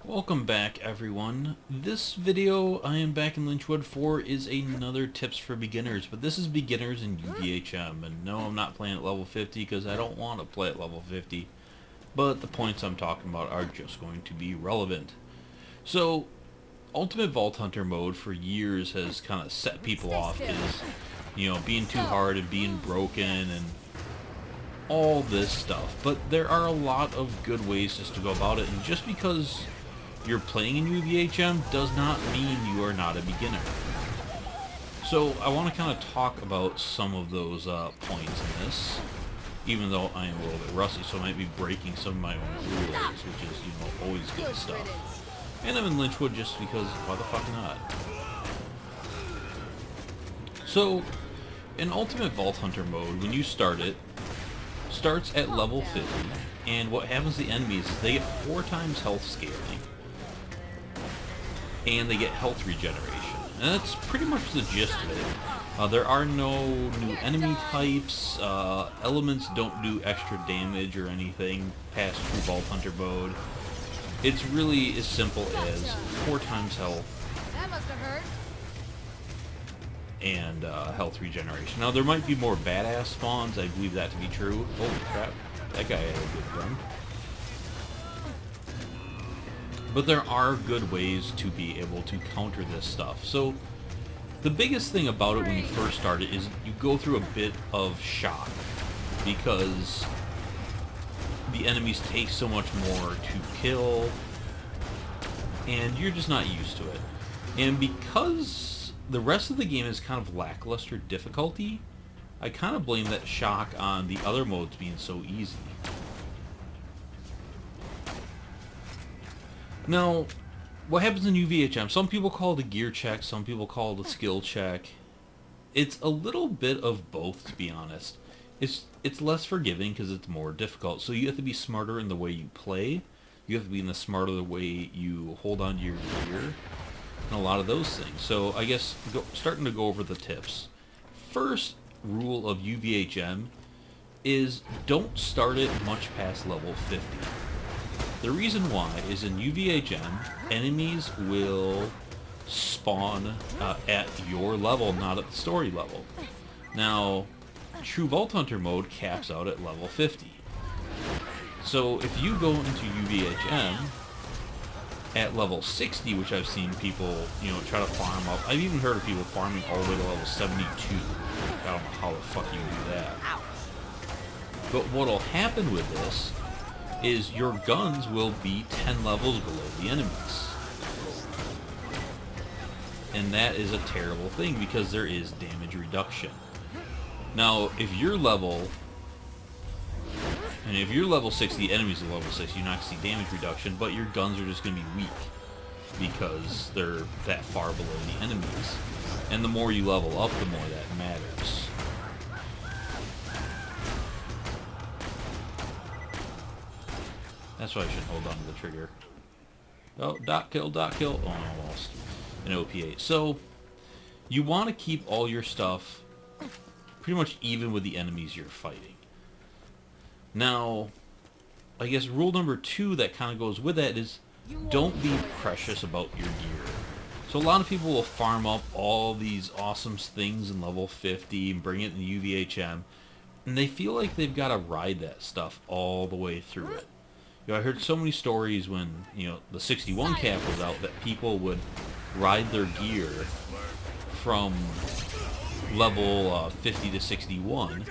Welcome back, everyone. This video I am back in Lynchwood for is another tips for beginners, but this is beginners in UVHM, and no, I'm not playing at level 50 because I don't want to play at level 50, but the points I'm talking about are just going to be relevant. So, Ultimate Vault Hunter mode for years has kind of set people off as, being too hard and being broken and all this stuff, but there are a lot of good ways just to go about it, and just because you're playing in UVHM does not mean you are not a beginner. So I want to kind of talk about some of those points in this, even though I am a little bit rusty, so I might be breaking some of my own rules, which is, always good stuff. And I'm in Lynchwood just because, why the fuck not? So, in Ultimate Vault Hunter mode, when you start it, starts at level 50, and what happens to the enemies is they get 4 times health scaling, and they get health regeneration. And that's pretty much the gist of it. There are no new enemy types, elements don't do extra damage or anything past True Vault Hunter mode. It's really as simple as 4 times health and health regeneration. Now there might be more badass spawns, I believe that to be true. Holy crap, that guy had a good run. But there are good ways to be able to counter this stuff. So the biggest thing about it when you first start it is you go through a bit of shock, because the enemies take so much more to kill, and you're just not used to it. And because the rest of the game is kind of lackluster difficulty, I kind of blame that shock on the other modes being so easy. Now, what happens in UVHM, some people call it a gear check, some people call it a skill check. It's a little bit of both, to be honest. It's less forgiving because it's more difficult, so you have to be smarter in the way you play, you have to be in the smarter the way you hold on to your gear, and a lot of those things. So I guess starting to go over the tips. First rule of UVHM is don't start it much past level 50. The reason why is in UVHM, enemies will spawn at your level, not at the story level. Now, True Vault Hunter mode caps out at level 50. So if you go into UVHM at level 60, which I've seen people, try to farm up. I've even heard of people farming all the way to level 72. I don't know how the fuck you do that. But what'll happen with this is your guns will be 10 levels below the enemies. And that is a terrible thing because there is damage reduction. Now, if you're level 60, enemies are level 60, you're not going to see damage reduction, but your guns are just going to be weak because they're that far below the enemies. And the more you level up, the more that matters. That's why I should hold on to the trigger. Oh, dot kill. Oh, almost. An OP8. So, you want to keep all your stuff pretty much even with the enemies you're fighting. Now, I guess rule number 2 that kind of goes with that is don't be precious about your gear. So a lot of people will farm up all these awesome things in level 50 and bring it in UVHM, and they feel like they've got to ride that stuff all the way through it. I heard so many stories when, the 61 cap was out that people would ride their gear from level 50 to 61.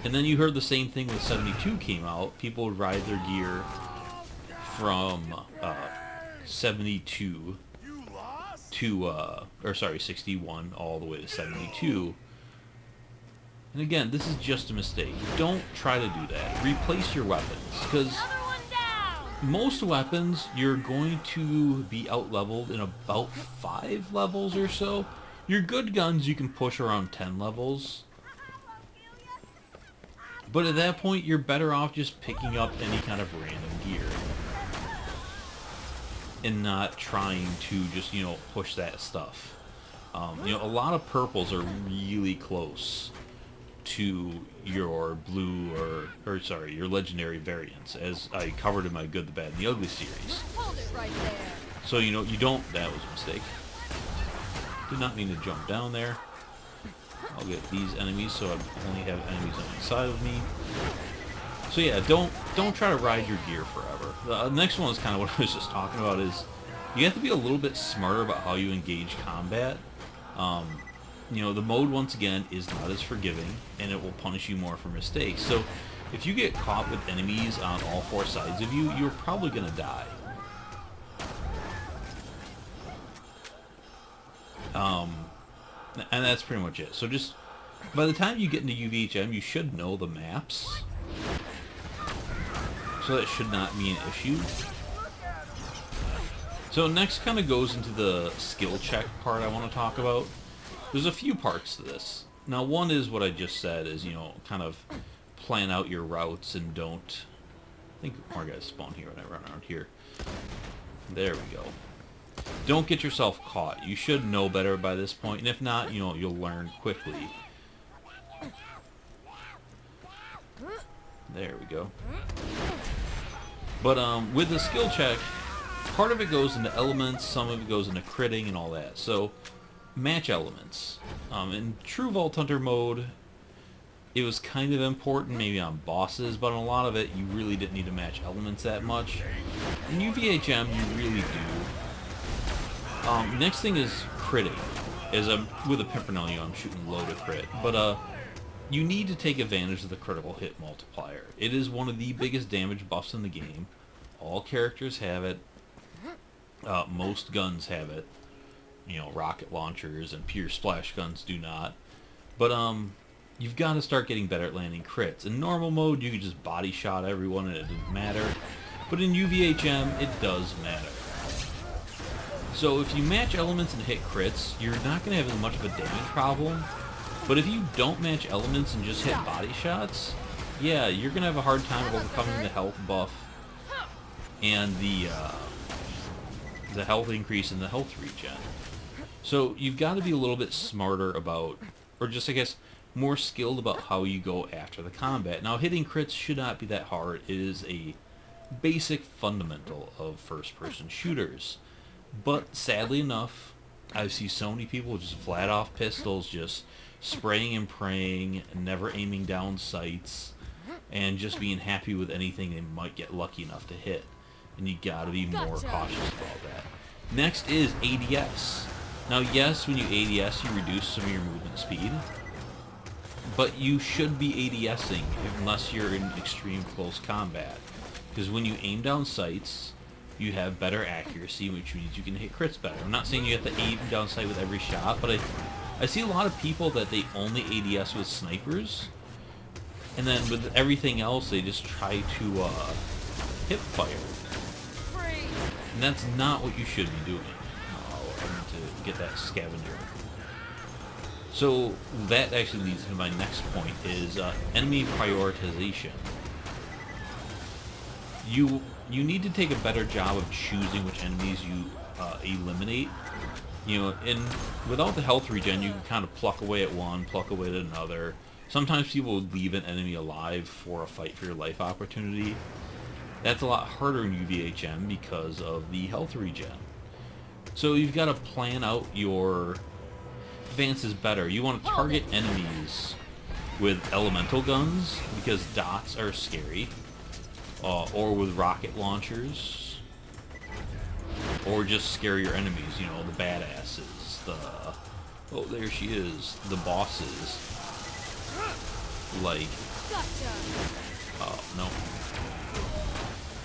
And then you heard the same thing when 72 came out. People would ride their gear from 72 to, 61 all the way to 72. And again, this is just a mistake. Don't try to do that. Replace your weapons, because most weapons, you're going to be out-leveled in about 5 levels or so. Your good guns, you can push around 10 levels. But at that point, you're better off just picking up any kind of random gear. And not trying to just, push that stuff. A lot of purples are really close to your blue your legendary variants, as I covered in my Good, the Bad, and the Ugly series. right there. So, you know, you don't... That was a mistake. Did not mean to jump down there. I'll get these enemies, so I only have enemies on the side of me. So yeah, don't try to ride your gear forever. The next one is kind of what I was just talking about, is you have to be a little bit smarter about how you engage combat. You know, the mode, once again, is not as forgiving, and it will punish you more for mistakes. So if you get caught with enemies on all four sides of you, you're probably going to die. And that's pretty much it. So just, by the time you get into UVHM, you should know the maps. So that should not be an issue. So next kind of goes into the skill check part I want to talk about. There's a few parts to this. Now, one is what I just said, is, you know, kind of plan out your routes and don't... I think more guys spawn here when I run around here. There we go. Don't get yourself caught. You should know better by this point, and if not, you know, you'll learn quickly. There we go. But with the skill check, part of it goes into elements, some of it goes into critting and all that. So, match elements. In true Vault Hunter mode, it was kind of important, maybe on bosses, but on a lot of it, you really didn't need to match elements that much. In UVHM, you really do. Next thing is critting. As with a Pimpernel, you know, I'm shooting low to crit, but you need to take advantage of the critical hit multiplier. It is one of the biggest damage buffs in the game. All characters have it. Most guns have it. You know, rocket launchers and pure splash guns do not. But you've got to start getting better at landing crits. In normal mode, you can just body shot everyone and it doesn't matter. But in UVHM, it does matter. So if you match elements and hit crits, you're not going to have as much of a damage problem. But if you don't match elements and just hit body shots, yeah, you're going to have a hard time overcoming the health buff and the health increase and the health regen. So you've got to be a little bit smarter about, or just, I guess, more skilled about how you go after the combat. Now, hitting crits should not be that hard. It is a basic fundamental of first-person shooters. But sadly enough, I see so many people just flat off pistols, just spraying and praying, never aiming down sights, and just being happy with anything they might get lucky enough to hit. And you gotta be more cautious about that. Next is ADS. Now, yes, when you ADS, you reduce some of your movement speed, but you should be ADSing unless you're in extreme close combat. Because when you aim down sights, you have better accuracy, which means you can hit crits better. I'm not saying you have to aim down sight with every shot, but I see a lot of people that they only ADS with snipers, and then with everything else, they just try to hip fire. And that's not what you should be doing. Oh, I need to get that scavenger. So that actually leads to my next point, is enemy prioritization. You need to take a better job of choosing which enemies you eliminate. You know, and without the health regen, you can kind of pluck away at one, pluck away at another. Sometimes people will leave an enemy alive for a fight for your life opportunity. That's a lot harder in UVHM because of the health regen. So you've got to plan out your advances better. You want to target enemies with elemental guns, because dots are scary. Or with rocket launchers, or just scare your enemies, you know, the badasses, oh, there she is, the bosses, like, oh, no,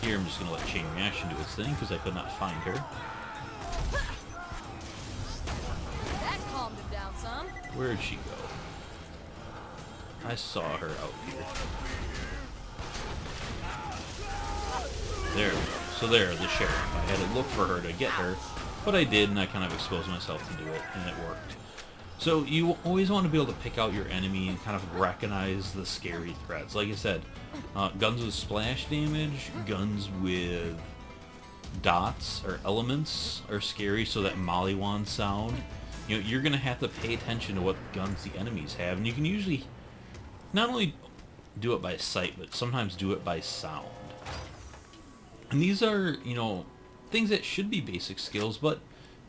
here I'm just going to let Chain Reaction do its thing, because I could not find her. That calmed him down some. Where'd she go? I saw her out here. There we go. So there, the sheriff. I had to look for her to get her, but I did, and I kind of exposed myself to do it, and it worked. So you always want to be able to pick out your enemy and kind of recognize the scary threats. Like I said, guns with splash damage, guns with dots or elements are scary, so that Molly-wand sound. You know, you're going to have to pay attention to what guns the enemies have, and you can usually not only do it by sight, but sometimes do it by sound. And these are, you know, things that should be basic skills, but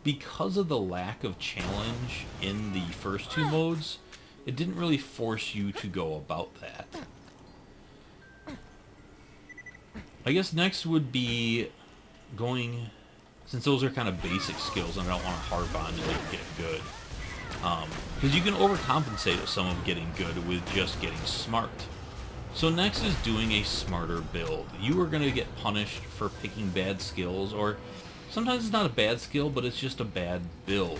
because of the lack of challenge in the first two modes, it didn't really force you to go about that. I guess next would be going, since those are kind of basic skills and I don't want to harp on to like get good. Because you can overcompensate with some of getting good with just getting smart. So next is doing a smarter build. You are going to get punished for picking bad skills, or sometimes it's not a bad skill, but it's just a bad build.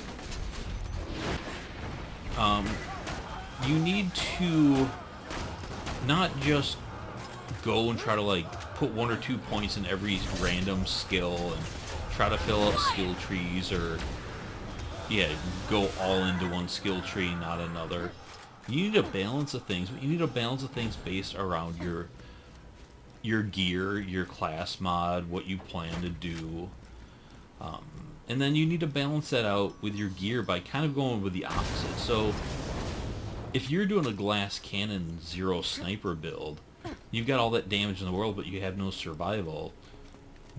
You need to not just go and try to like put 1 or 2 points in every random skill and try to fill out skill trees, or go all into one skill tree, not another. You need a balance of things, but you need a balance of things based around your gear, your class mod, what you plan to do. And then you need to balance that out with your gear by kind of going with the opposite. So if you're doing a glass cannon 0 sniper build, you've got all that damage in the world, but you have no survival.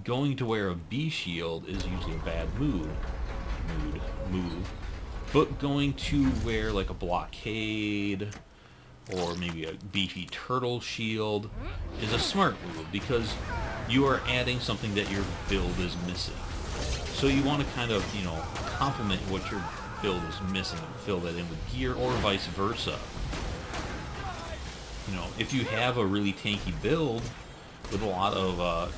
Going to wear a B shield is usually a bad move. But going to wear like a blockade or maybe a beefy turtle shield is a smart move, because you are adding something that your build is missing. So you want to kind of, complement what your build is missing and fill that in with gear, or vice versa. If you have a really tanky build with a lot of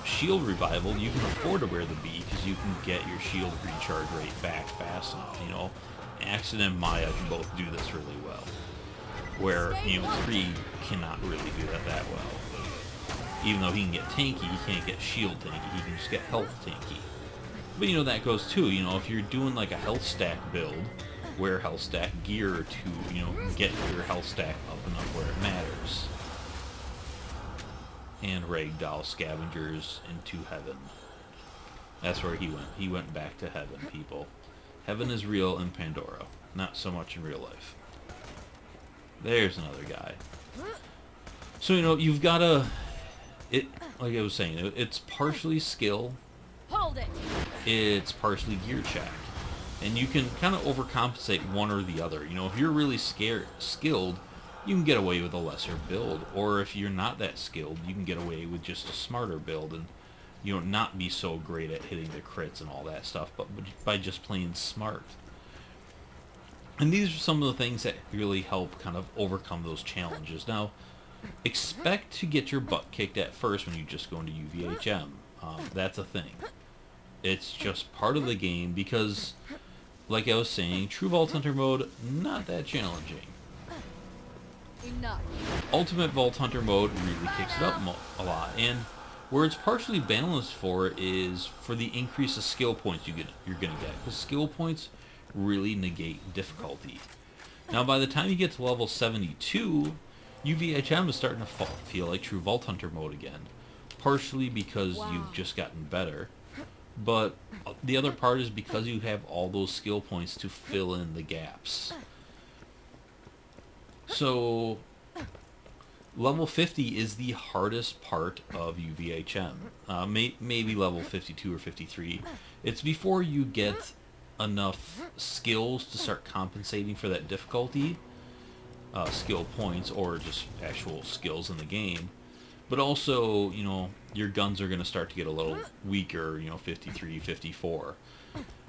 shield revival, you can afford to wear the B because you can get your shield recharge rate back fast enough. Axon and Maya can both do this really well, where Creed cannot really do that well. Even though he can get tanky, he can't get shield tanky. He can just get health tanky. But that goes too. If you're doing like a health stack build, wear health stack gear to get your health stack up enough where it matters. And ragdoll scavengers into heaven. That's where he went. He went back to heaven, people. Heaven is real in Pandora, not so much in real life. There's another guy. So you've got to. Like I was saying, it's partially skill. Hold it. It's partially gear check. And you can kind of overcompensate one or the other. If you're really skilled, you can get away with a lesser build. Or if you're not that skilled, you can get away with just a smarter build and not be so great at hitting the crits and all that stuff, but by just playing smart. And these are some of the things that really help kind of overcome those challenges. Now, expect to get your butt kicked at first when you just go into UVHM. That's a thing. It's just part of the game because, like I was saying, True Vault Hunter mode, not that challenging. Enough. Ultimate Vault Hunter mode really kicks it up a lot, and where it's partially balanced for is for the increase of skill points you're going to get, because skill points really negate difficulty. Now, by the time you get to level 72, UVHM is starting to feel like True Vault Hunter mode again, partially because you've just gotten better, but the other part is because you have all those skill points to fill in the gaps. So level 50 is the hardest part of UVHM. Maybe level 52 or 53. It's before you get enough skills to start compensating for that difficulty. Skill points or just actual skills in the game. But also, your guns are going to start to get a little weaker, 53, 54.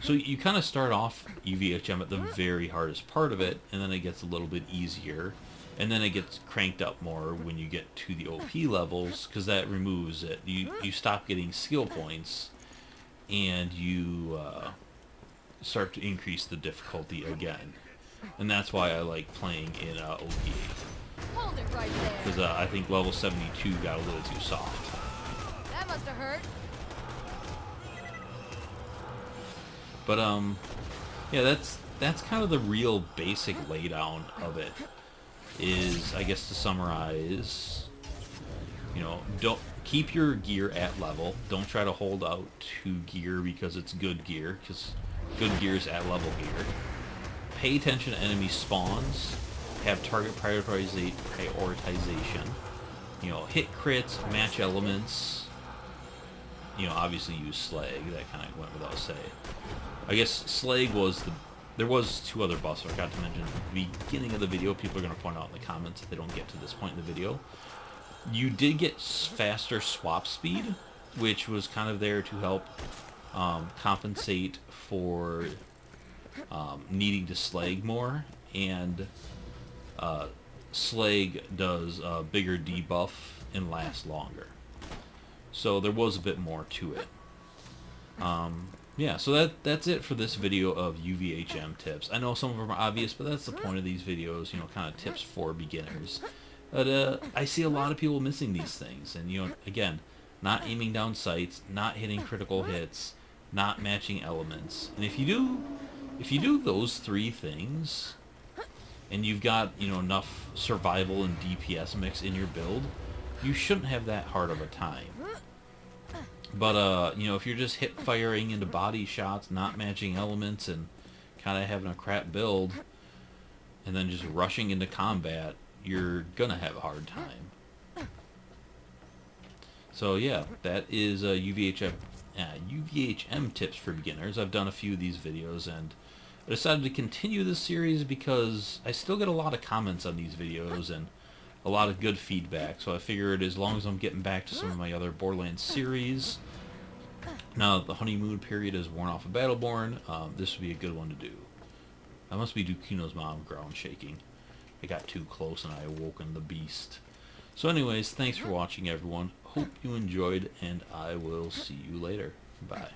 So you kind of start off UVHM at the very hardest part of it, and then it gets a little bit easier. And then it gets cranked up more when you get to the OP levels, because that removes it. You stop getting skill points, and you start to increase the difficulty again. And that's why I like playing in OP8. Hold it right there. Because I think level 72 got a little too soft. That must have hurt. But yeah, that's kind of the real basic laydown of it. Is, I guess, to summarize, don't keep your gear at level. Don't try to hold out to gear because it's good gear, because good gear is at level gear. Pay attention to enemy spawns. Have target prioritization. Hit crits, match elements. you know, obviously use slag. That kind of went without saying. I guess slag was the... There was two other buffs I forgot to mention at the beginning of the video. People are going to point out in the comments if they don't get to this point in the video. You did get faster swap speed, which was kind of there to help compensate for needing to slag more. And slag does a bigger debuff and lasts longer. So there was a bit more to it. Yeah, so that's it for this video of UVHM tips. I know some of them are obvious, but that's the point of these videos, you know, kind of tips for beginners. But I see a lot of people missing these things, and, you know, again, not aiming down sights, not hitting critical hits, not matching elements. And if you do those three things, and you've got, you know, enough survival and DPS mix in your build, you shouldn't have that hard of a time. But, you know, if you're just hip firing into body shots, not matching elements, and kind of having a crap build, and then just rushing into combat, you're gonna have a hard time. So yeah, that is UVHM tips for beginners. I've done a few of these videos, and I decided to continue this series because I still get a lot of comments on these videos, and a lot of good feedback, so I figured as long as I'm getting back to some of my other Borderlands series, now that the honeymoon period is worn off of Battleborn, this would be a good one to do. That must be Dukino's mom ground shaking. I got too close and I awoken the beast. So anyways, thanks for watching everyone. Hope you enjoyed, and I will see you later. Bye.